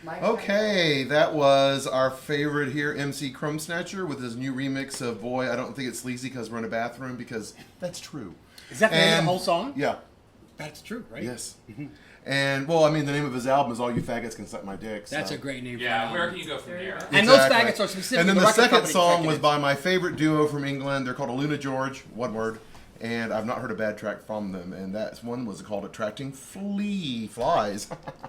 Okay, that was our favorite here, MC Crumb Snatcher, with his new remix of Boy, I Don't Think It's Sleazy Because We're in a Bathroom, because that's true. Is that the name of the whole song? Yeah. That's true, right? Yes. And, well, I mean, the name of his album is All You Faggots Can Suck My Dick. So. That's a great name for Yeah, an where album. can you go from here? And those faggots are specifically And then the second company song was executives. by my favorite duo from England. They're called Aluna George, one word. And I've not heard a bad track from them. And that one was called Attracting Flies.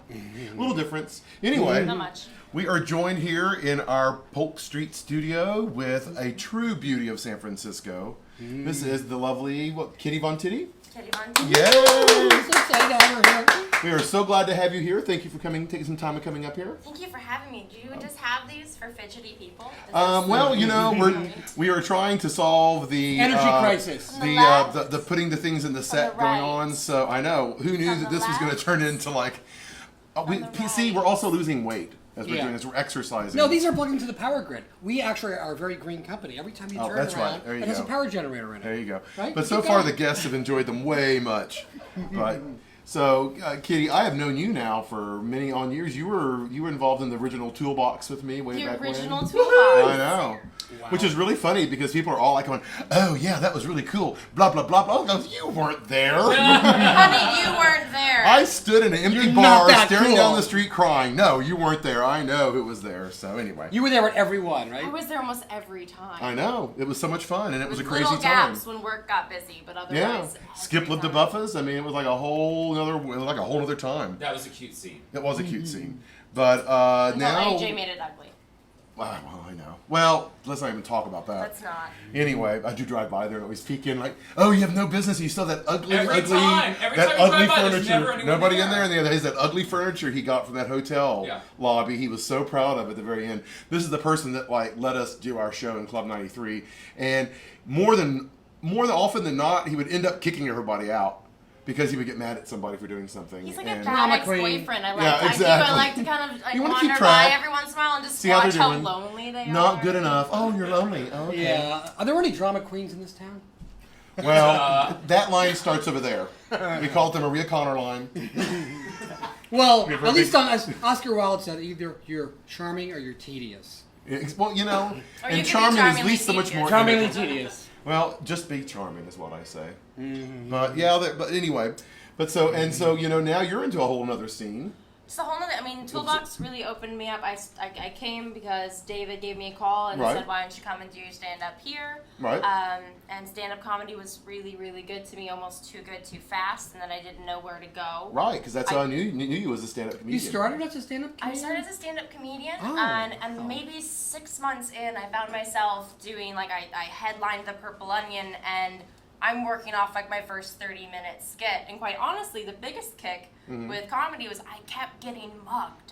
A little difference. Anyway, Not much. we are joined here in our Polk Street Studio with a true beauty of San Francisco. This is the lovely, Kittie von Tittie? Kittie von Tittie. Yay! So excited to have her here. We are so glad to have you here. Thank you for taking some time and coming up here. Thank you for having me. Do you just have these for fidgety people? Well, you know, we are trying to solve the Energy crisis. the putting the things in the set the going right. on. So I know who knew On that the this was going to left. turn into like. See, we're also losing weight as we're Yeah. doing this. We're exercising. No, these are plugged into the power grid. We actually are a very green company. Every time you turn that's around, right. There you it has a go. power generator in it. There you go. Right? But so Keep far, going. the guests have enjoyed them way much. But so, Kittie, I have known you now for many on years. You were involved in the original Toolbox with me way The back original when. Toolbox. I know. Wow. Which is really funny because people are all like going, "Oh yeah, that was really cool." Blah blah blah blah. Goes, you weren't there. Honey, you weren't there. I stood in an empty You're not bar that staring cool. down the street crying. No, you weren't there. I know who was there. So anyway, You were there at every one, right? I was there almost every time. I know it was so much fun and it was a With crazy little time. gaps when work got busy, but otherwise. Yeah, every Skip lived to time. Buffas. I mean, it was like a whole other time. That was a cute scene. It was a cute scene, but Until now. AJ made it ugly. Well, I know. Well, let's not even talk about that. Let's not. Anyway, I do drive by there and always peek in like, oh, you have no business. You still have that ugly, Every time you drive by, there's never anyone Nobody in there. there. And the other is that ugly furniture he got from that hotel lobby. He was so proud of at the very end. This is the person that like let us do our show in Club 93, and more than often than not, he would end up kicking everybody out. Because he would get mad at somebody for doing something. He's like and a Drama bad queen. ex-boyfriend. I like. Yeah, exactly. I like to kind of like You wanna wander keep by track. every once in a while and just See how watch they're how doing. lonely they are. Not good enough. Oh, you're lonely. Oh, okay. Yeah. Are there any drama queens in this town? Well, that line starts over there. We call it the Maria Konner line. Well, at least as Oscar Wilde said, either you're charming or you're tedious. Well, you know, Or you and can be charming is at charmingly least so much more. Charmingly tedious. Well, just be charming is what I say. But yeah, but anyway, so you know now you're into a whole nother scene. It's a whole nother. I mean, Toolbox really opened me up. I came because David gave me a call and Right. said, "Why don't you come and do stand up here?" Right. And stand up comedy was really, really good to me. Almost too good, too fast, and then I didn't know where to go. Right, because that's how I knew you as a stand-up comedian. You started as a stand-up I comedian? started as a stand-up comedian, Oh. and maybe 6 months in, I found myself doing, like, I headlined the Purple Onion, and I'm working off, like, my first 30-minute skit. And quite honestly, the biggest kick with comedy was I kept getting mugged.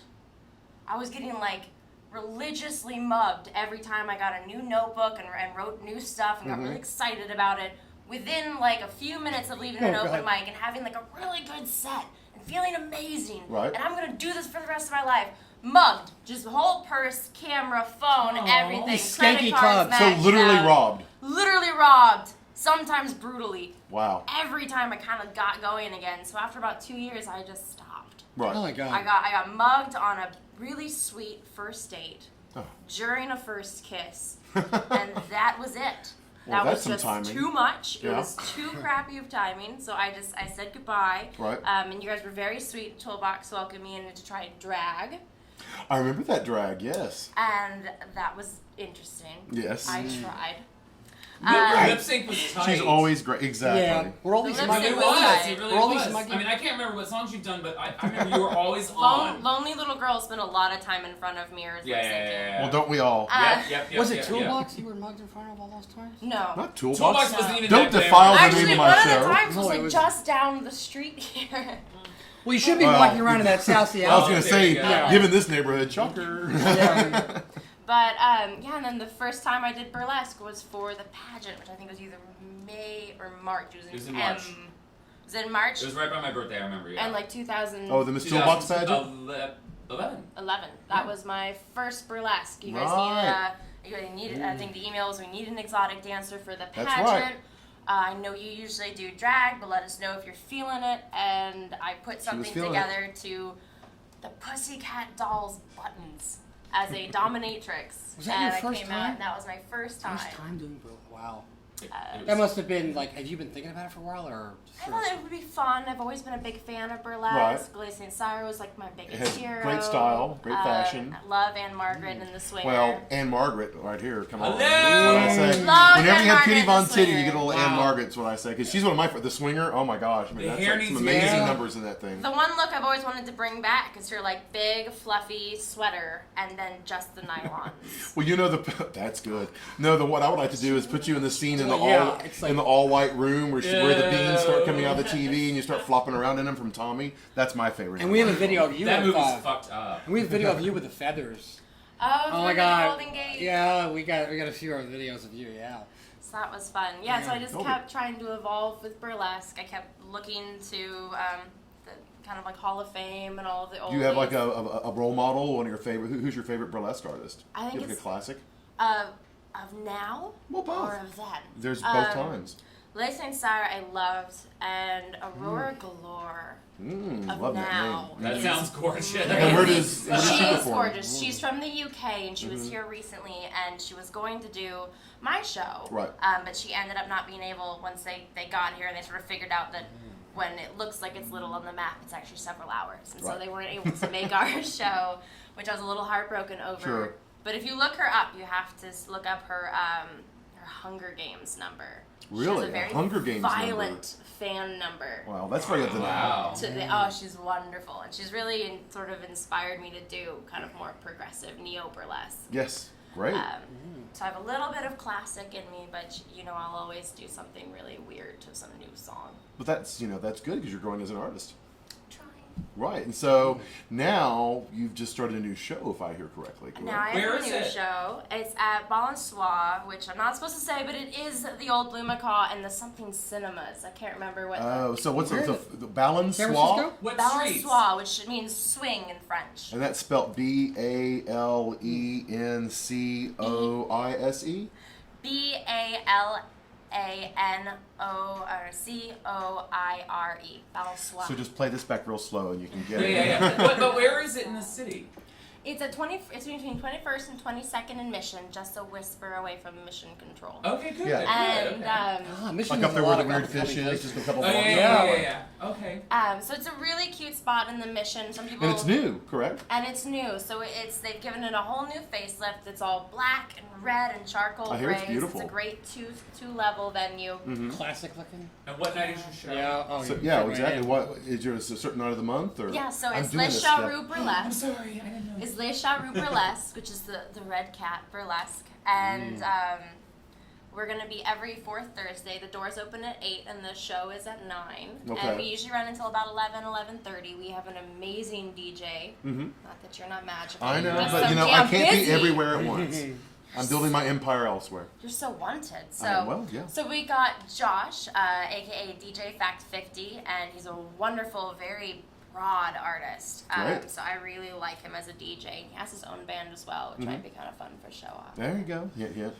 I was getting, like, religiously mugged every time I got a new notebook and wrote new stuff and got really excited about it. Within, like, a few minutes of leaving an open mic and having, like, a really good set and feeling amazing. Right. And I'm going to do this for the rest of my life. Mugged. Just whole purse, camera, phone, everything. skanky Credit cards club. So maxed literally out. robbed. Literally robbed. Sometimes brutally. Wow. Every time I kind of got going again. So after about 2 years, I just stopped. Right. Oh my god. I got mugged on a really sweet first date Oh. during a first kiss, and that was it. Well, that that's was some just timing. too much. It Yeah. was too crappy of timing. So I said goodbye. Right. And you guys were very sweet. Toolbox welcomed me in to try drag, I remember that drag. Yes. and that was interesting. Yes. I tried. Your lip sync was tight. She's always great. Exactly. Yeah. We're all these The lip muggy sync It was. It We're really all was. these muggy- I mean, I can't remember what songs you've done, but I remember you were always on. Lonely little girl spent a lot of time in front of mirrors lip syncing. Well, don't we all? Yep, Was it yep, Toolbox you were mugged in front of all those times? No. Not Toolbox. Toolbox wasn't even Don't that defile glamorous. the name Actually, of my one of show. the times was No, it like was- just down the street here. Well, you should be Well, walking around in that Southie I was alley. going to there say, you go. given this neighborhood, shocker. Yeah. But yeah, and then the first time I did burlesque was for the pageant, which I think was either May or March. It was in March. Was it in March? It was right by my birthday, I remember, yeah. And like 2011. Oh, the Miss Toolbox pageant? 11. That was my first burlesque. You guys Right. needed, I think the email was we need an exotic dancer for the That's pageant. right. I know you usually do drag, but let us know if you're feeling it. And I put something feeling together to the Pussycat Dolls buttons as a dominatrix. Was that your first time? That was my first time. First time doing Burlesque. Wow. It That must have been like, have you been thinking about it for a while, or? I thought it would be fun. I've always been a big fan of burlesque. Right. St. Cyr was like my biggest hero. Great style, great fashion. I love Anne Margaret and the Swinger. Well, Anne Margaret right here, come on. Hello! That's what I say. Love Whenever Anne you have Kittie von Margaret, Tittie, the you get a little Swinger. Anne Wow. Margaret's what I say, because she's one of my the Swinger. Oh my gosh, I mean, The that's hair like some needs- amazing yeah. numbers in that thing. The one look I've always wanted to bring back is her like big, fluffy sweater and then just the nylons. Well, you know that's good. No, what I would like to do is put you in the scene in the Yeah, it's like- all white room where where the beans start coming out of the Yeah. TV and you start flopping around in them from Tommy. That's my favorite. And we have a video of you. That with, movie's fucked up. and we have a video of you with the feathers. Oh, Oh my for god. the Golden Gate. Yeah, we got a few other videos of you. Yeah. So that was fun. Yeah, so I just Golden. kept trying to evolve with burlesque. I kept looking to the kind of like Hall of Fame and all of the old. Do you have like a role model? One of your favorite? Who's your favorite burlesque artist? I think Do you have it's a classic. of now Well, both. or of then. There's both times. Les St. Cyr I loved, and Aurora Galore of Love now. that name. That sounds gorgeous. And where does she She's perform? gorgeous. She's from the UK, and she was here recently, and she was going to do my show. Right. But she ended up not being able once they got here, and they sort of figured out that when it looks like it's little on the map, it's actually several hours, and so Right. they weren't able to make our show, which I was a little heartbroken over. Sure. But if you look her up, you have to look up her Hunger Games number. She Really? has a very Hunger Games violent fan number. Wow, that's very undeniable. Wow. She's wonderful, and she's really sort of inspired me to do kind of more progressive neo-burlesque. Yes, great. So I have a little bit of classic in me, but I'll always do something really weird to some new song. But that's that's good because you're growing as an artist. Trying. Right, and so now you've just started a new show, if I hear correctly. Correct? Now I Where have a is new it? show. It's at Balancoire, which I'm not supposed to say, but it is the old Blue Macaw and the something cinemas. I can't remember what. Oh, so what's Where the is it? Balancoire? San Francisco? What streets? Balancoire, which means swing in French. And that's spelled BALENCOISE? BALANCOIRE. Balancoire. So just play this back real slow and you can get Yeah, it. yeah, yeah. But where is it in the city? It's It's between 21st and 22nd and Mission, just a whisper away from Mission Control. Okay, good. Yeah. good, And okay. Mission Like up is there a where lot the of weird fish up-and-coming is, just a couple Oh, blocks. yeah. Okay. so it's a really cute spot in the Mission. Some people And it's new, correct? And it's new, so they've given it a whole new facelift. It's all black and red and charcoal I hear grays. it's beautiful. It's a great two-level venue. Classic looking. And what night is your show? Yeah. Oh, So, you yeah, fit right exactly. in. What is yours? A certain night of the month, or Yeah, so I'm it's doing Les this Charroux I'm Burlesque. sorry, I didn't know. It's Les Charroux Burlesque, which is the red cat burlesque, and we're gonna be every fourth Thursday. The doors open at 8, and the show is at 9. Okay. And we usually run until about 11:30. We have an amazing DJ. Not that you're not magical. I know, You're just but so I damn can't busy. be everywhere at once. I'm building my empire elsewhere. You're so wanted. So well, yeah. So we got Josh, aka DJ Fact 50, and he's a wonderful, very broad artist. Great. So I really like him as a DJ. He has his own band as well, which might be kind of fun for show off. There you go. Yeah, yeah.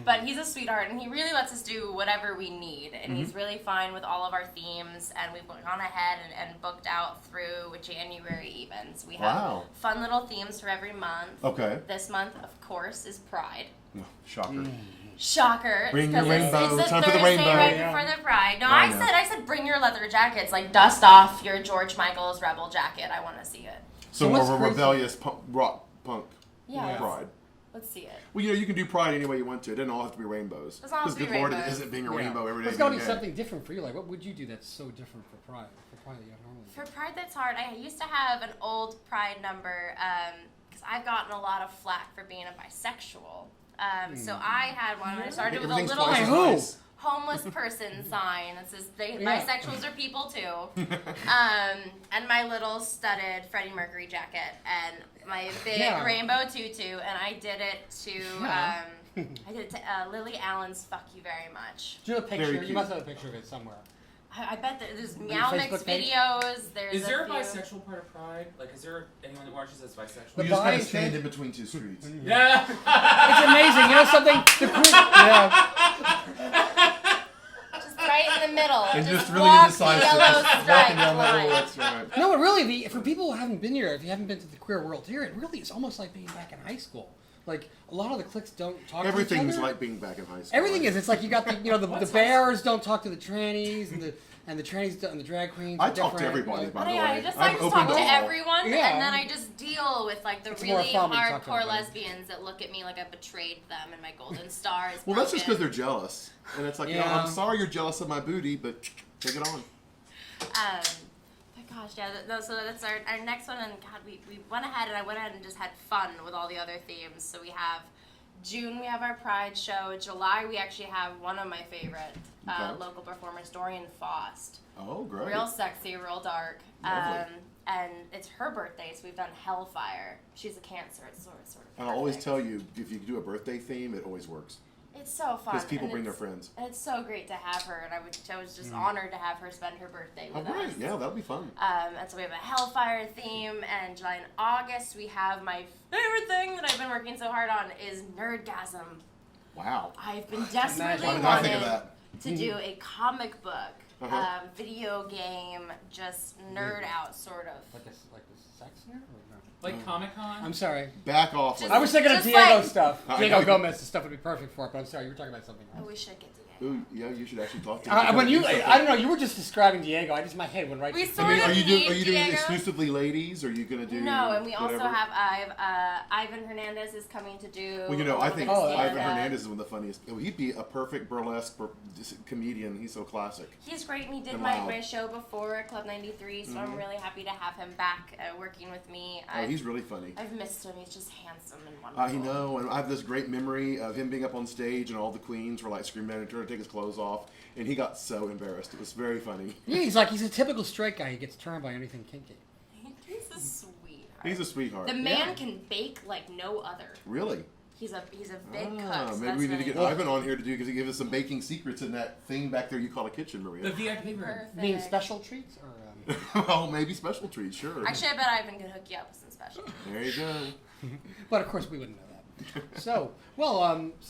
But he's a sweetheart, and he really lets us do whatever we need. And he's really fine with all of our themes, and we've gone ahead and booked out through January even. So we have Wow. fun little themes for every month. Okay. This month, of course, is Pride. Shocker. Shocker. Bring your because rainbow. It's the Time for the Thursday rainbow. right Yeah. before the Pride. No, I I know. said bring your leather jackets. Like, dust off your George Michael's Rebel jacket. I want to see it. So So more what's of a crazy- rebellious rock punk Yeah. pride. Let's see it. Well, you can do pride any way you want to. It doesn't all have to be rainbows. Doesn't all have to Because be good Lord, it rainbows. isn't being a Yeah. rainbow every day. There's got to be of the day. something different for you. Like, what would you do that's so different for Pride? For Pride that you have normally. For Pride That's Hard, I used to have an old Pride number because I've gotten a lot of flack for being a bisexual. So I had one. I started with a Everything's little twice as Who? nice. homeless person sign that says Yeah. bisexuals are people too. And my little studded Freddie Mercury jacket and my big Yeah. rainbow tutu, and I did it to Lily Allen's "Fuck You Very Much." Do you have a picture? Very You cute. must have a picture of it somewhere. I bet there's your Meow Mix Facebook page? videos. There's Is there a few. bisexual part of Pride? Like, is there anyone that watches that's bisexual? You The just kind bi- of stand in between two streets. Yeah. It's amazing. You know something? The group. Yeah. Just right in the middle. And just really walk indecisive. the yellow Just stripe walking down that line. little that's right. No, but really, for people who haven't been here, if you haven't been to the queer world here, it really is almost like being back in high school. Like, a lot of the cliques don't talk to each Everything's other. like being back in high school. Everything is. It's like you got the bears don't talk to the trannies, and the trannies and the drag queens. I are talk to different. everybody, by the way. I just I'm talk open to all. everyone, Yeah. and then I just deal with like the It's more really fun when you talk to hardcore everybody. lesbians that look at me like I betrayed them and my golden star is Well, that's just because broken. they're jealous. And it's like, Yeah. I'm sorry you're jealous of my booty, but take it on. But gosh, yeah. So that's our next one, and God, we went ahead and just had fun with all the other themes. So we have June, we have our Pride show. July, we actually have one of my favorite local performers, Dorian Faust. Oh, great. Real sexy, real dark. Lovely. And it's her birthday, so we've done Hellfire. She's a Cancer. It's sort of. And I'll always perfect. tell you, if you do a birthday theme, it always works. It's so fun. Because people and bring their it's- friends. And it's so great to have her, and I was just honored to have her spend her birthday Oh, with great. us. Yeah, that'll be fun. And so we have a Hellfire theme, and July and August we have my favorite thing that I've been working so hard on is Nerdgasm. Wow. I've been Why desperately did I think of wanted that? to do a comic book, Uh-huh. video game, just nerd out sort of. Like the sex nerd? Or no? Like Comic-Con? I'm sorry. Back off. Just- I was thinking of Just Diego like- stuff. I Diego know. Gomez's stuff would be perfect for it, but I'm sorry, you were talking about something Oh, else. we should get together. Ooh, yeah, you should actually talk to When you, something. I don't know, you were just describing Diego. My head went right We to sort I mean, of are you need doing Diego. exclusively ladies? Or are you gonna do? No, and we also whatever? have Ivan Hernandez is coming to do. Well, you know, I think Oh, Ivan stand-up. Hernandez is one of the funniest. He'd be a perfect burlesque comedian. He's so classic. He's great, and he did And my, loud. my show before at Club 93, so I'm really happy to have him back working with me. Oh, he's really funny. I've missed him. He's just handsome and wonderful. I know, and I have this great memory of him being up on stage, and all the queens were like screaming at him, trying to take his clothes off, and he got so embarrassed. It was very funny. Yeah, he's a typical straight guy. He gets turned by anything kinky. He's a sweetheart. He's a sweetheart. The man can bake like no other. Really? He's a big cook. So Maybe that's we need to really get cool. Ivan on here to do because he gave us some baking secrets in that thing back there you call a kitchen, The Maria. VIP room. Perfect. Being special treats? Or, Well, maybe special treats, sure. Actually, I bet Ivan could hook you up with some special. There you go. But of course we wouldn't know that. So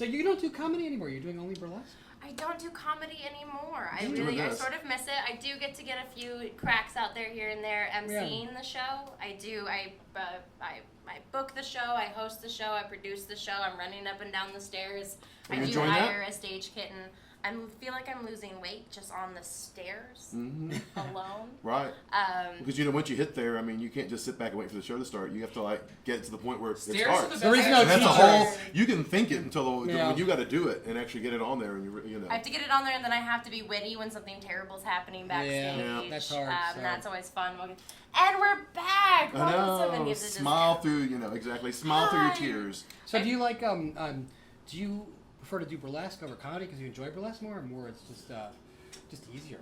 you don't do comedy anymore. You're doing only burlesque? I don't do comedy anymore. I You're really, doing I this. sort of miss it. I do get to get a few cracks out there here and there emceeing the show. I do. I book the show. I host the show. I produce the show. I'm running up and down the stairs. Are I you do enjoying that? hire a stage kitten. I feel like I'm losing weight just on the stairs Hmm. alone. Right. Um, Because once you hit there, I mean, you can't just sit back and wait for the show to start. You have to like get to the point where it Stairs starts. are the There is best no And that's a teacher. whole. You can think it until Yeah. when you got to do it and actually get it on there, and you know. I have to get it on there, and then I have to be witty when something terrible's happening backstage. Yeah, that's hard, so. That's always fun. And we're back. I Welcome to know. Many of the Smile through, exactly. Smile through your Hi. tears. So do you like do you prefer to do burlesque over comedy because you enjoy burlesque more, or more it's just easier?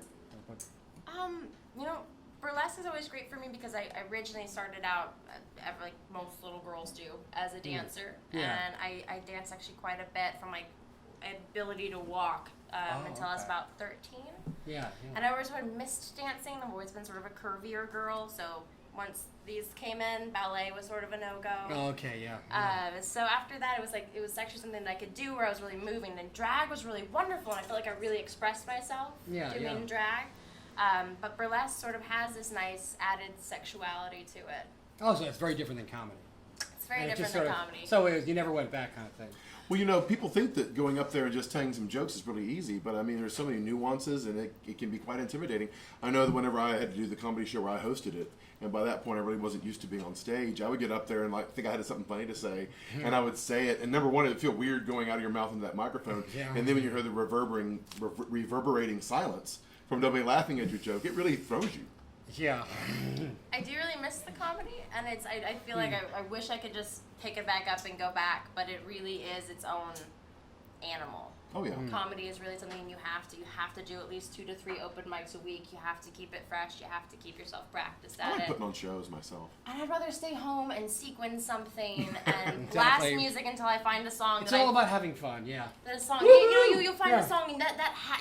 Burlesque is always great for me because I originally started out, like most little girls do, as a dancer. Yeah. And I danced actually quite a bit from my ability to walk until I was okay. about 13. Yeah. And I always sort of missed dancing. I've always been sort of a curvier girl, so once these came in, ballet was sort of a no-go. Oh, okay, yeah. So after that, it was actually something that I could do where I was really moving, and drag was really wonderful, and I feel like I really expressed myself doing drag. But burlesque sort of has this nice added sexuality to it. Oh, so it's very different than comedy. It's very And it different just than sort of- comedy. So you never went back kind of thing. Well, people think that going up there and just telling some jokes is really easy, but I mean, there's so many nuances, and it can be quite intimidating. I know that whenever I had to do the comedy show where I hosted it, and by that point I really wasn't used to being on stage, I would get up there and think I had something funny to say, and I would say it, and number one, it would feel weird going out of your mouth into that microphone, and then when you hear the reverberating silence from nobody laughing at your joke, it really throws you. Yeah. I do really miss the comedy, and I feel like I wish I could just pick it back up and go back, but it really is its own animal. Oh yeah. Comedy is really something you have to do at least 2 to 3 open mics a week. You have to keep it fresh. You have to keep yourself practiced I at like it. putting on shows myself. And I'd rather stay home and sequin something and blast Exactly. music until I find a song. It's that all about having fun, yeah. the song. You'll find Yeah. a song and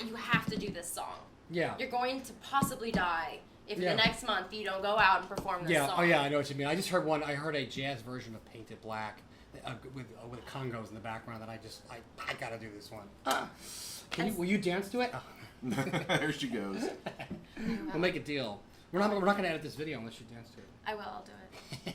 you have to do this song. Yeah. You're going to possibly die if Yeah. the next month you don't go out and perform this Yeah. song. Oh yeah, I know what you mean. I just heard one. I heard a jazz version of "Painted Black" with congos in the background. That I gotta do this one. Will you dance to it? Oh. There she goes. We'll make a deal. We're not going to edit this video unless you dance to it. I will. I'll do it.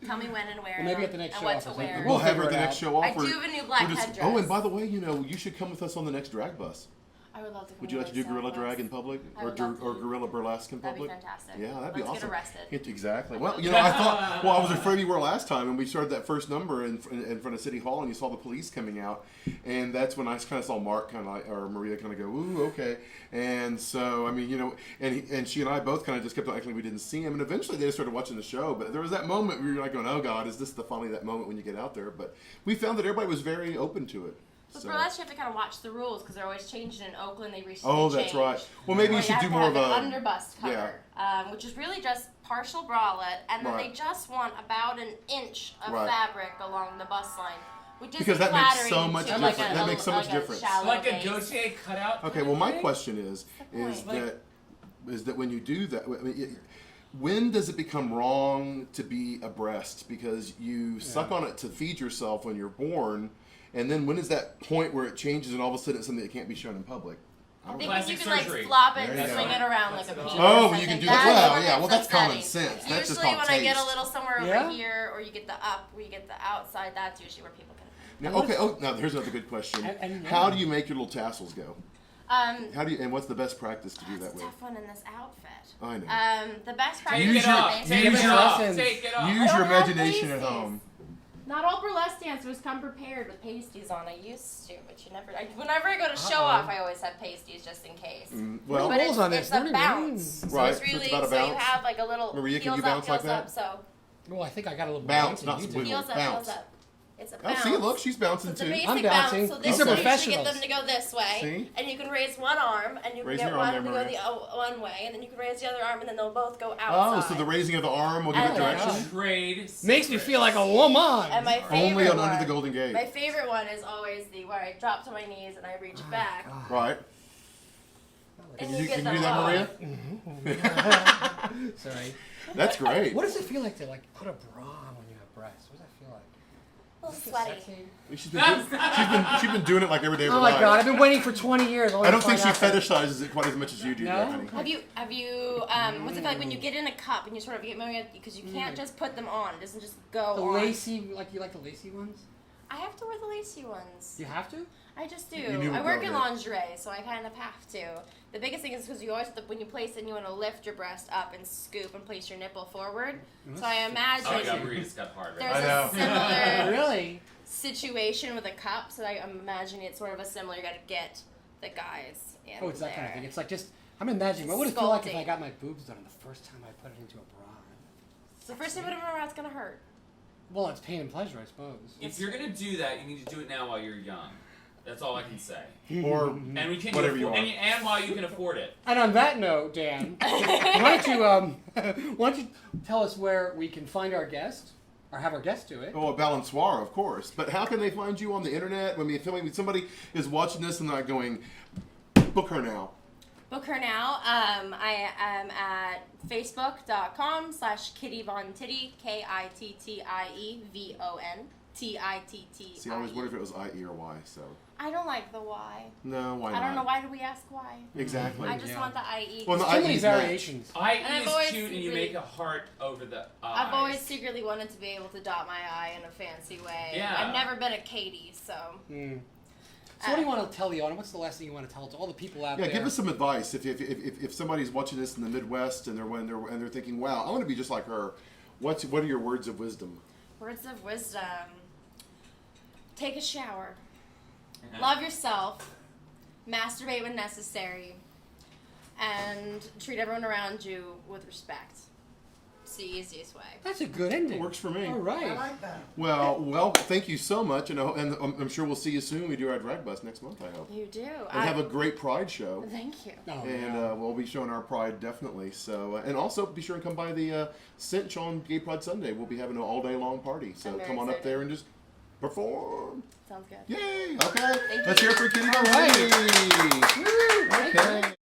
Tell me when and where. Well, maybe at the next show what off to or wear. something. We'll have her figure at the it next out. show off. I do have a new black headdress. Oh, and by the way, you should come with us on the next drag bus. I would love to come. Would you like to do gorilla drag in public, or gorilla burlesque in public? That'd be fantastic. Yeah, that'd be Let's awesome. get arrested. Exactly. Well, I thought. Well, I was afraid you were last time, and we started that first number in front of City Hall, and you saw the police coming out, and that's when I kind of saw Mark or Maria kind of go, "Ooh, okay." And so, I mean, and she and I both kind of just kept on acting like we didn't see him, and eventually they started watching the show. But there was that moment where you're like going, "Oh God, is this finally that moment when you get out there?" But we found that everybody was very open to it. With burlesque, you have to kind of watch the rules because they're always changing in Oakland. They recently Oh, that's right. Well, maybe you should do more of an underbust cover, which is really just partial bralette, and then Right. they just want about an inch of Right. fabric along the bust line, which is Because that makes so flattering much to difference. like a, That makes so much like a difference. shallow Like a base. Gautier cutout. Okay. kind Well, of my thing? question is Like- that when you do that, I mean, when does it become wrong to be a breast? Because you suck on it to feed yourself when you're born, and then when is that point where it changes and all of a sudden it's something that can't be shown in public? I think Plastic you can surgery. like flop it There and you swing go. it around like a penis. Oh, I you can think do that's that. Well, what yeah. it's Well, that's common upsetting. sense. That's just Usually called when I get a taste. little somewhere over Yeah? here, or you get the up, or you get the outside, that's usually where people can. Now, okay. Oh, now here's another good question. And- How do you make your little tassels go? Um, How do you? And what's the best practice to do that's that a with? tough one in this outfit. I know. The best Take practice Use it your- off. is Take use it your off. lessons. Take it off. Use I your don't have imagination at pasties. home. Not all burlesque dancers come prepared with pasties on. I used to, but you never. Whenever I go to show off, I always have pasties just in case. Well, What But rules it's, on this? it's What a do you bounce. mean? So Right, it's so it's really about a so you bounce. have like a little Maria, can heels you up, bounce like heels up. that? So Well, I think I got a little Bounce, bounce, not you did. wiggle. heels up, Bounce. heels up. It's a Oh, bounce. see, look, she's bouncing It's a too. basic I'm bounce. bouncing. So These this are way you should get professionals. them to go this way, See? and you can raise one arm, and you can Raising get your arm one there, to go Maria. the one way, and then you can raise the other arm, and then they'll both go Oh, outside. so the raising of the arm will give it And then- direction? Trade Makes me secrets. feel like a woman. And my favorite Only on one, Under the Golden Gate. My favorite one is always the where I drop to my knees and I reach back, Right. and You get can them do that, off. Maria? Sorry. That's great. What does it feel like to put a bra on when you have breasts? What does that feel like? A little sweaty. She's been doing it like every day of her Oh my life. god, I've been waiting for 20 years. I don't think she fetishizes it quite as much as you do, No? there, honey. Have you what's it feel like when you get in a cup and you sort of get moving because you can't just put them on. It doesn't just go The on. lacy, you like the lacy ones? I have to wear the lacy ones. You have to? I just do. You knew I it work go in there. lingerie, so I kind of have to. The biggest thing is because you always have to, when you place it, you want to lift your breast up and scoop and place your nipple forward. So I imagine Oh my god, Maria's got hard right there's I know. a similar Really? situation with a cup. So I'm imagining it's sort of a similar. You got to get the guys in Oh, it's that kind of there. thing. It's like just, I'm imagining, what would it feel like if I Sculpting. got my boobs done the first time I put it into a bra? So first time I put them around, it's gonna hurt. Well, it's pain and pleasure, I suppose. If you're gonna do that, you need to do it now while you're young. That's all I can say. Or And we can whatever you afford, want. and while you can afford it. And on that note, Dan, why don't you tell us where we can find our guest, or have our guest do it? Oh, Balancoire, of course. But how can they find you on the internet? When somebody is watching this and not going, book her now. Book her now. I am at facebook.com/Kittie von Tittie, KITTIEVON See, I always wondered if TITTIE. it was I-E or Y, so. I don't like the Y. No, why I not? don't know, why do we ask why? Exactly. I just want the IE. Well, no, Too I many use that. variations. And I I've is always cute, and you really- make a heart over the eyes. I've always secretly wanted to be able to dot my I in a fancy way. Yeah. I've never been a Katie, so. So what do you want to tell the audience? What's the last thing you want to tell to all the people out Yeah, there? give us some advice. If somebody's watching this in the Midwest and they're thinking, wow, I want to be just like her. What are your words of wisdom? Words of wisdom. Take a shower. Love yourself. Masturbate when necessary. And treat everyone around you with respect. It's the easiest way. That's a good ending. Works for me. All right. I like that. Well, thank you so much, and I'm sure we'll see you soon. We do our drag bus next month, I hope. You do. And have a great Pride show. Thank you. Oh, And yeah. we'll be showing our Pride definitely. So, and also be sure and come by the Cinch on Gay Pride Sunday. We'll be having an all day long party. So I'm very come on up excited. there and just perform. Sounds good. Yay! Okay, let's you. hear it for Kittie von All right. Tittie. Woo, right Okay. there.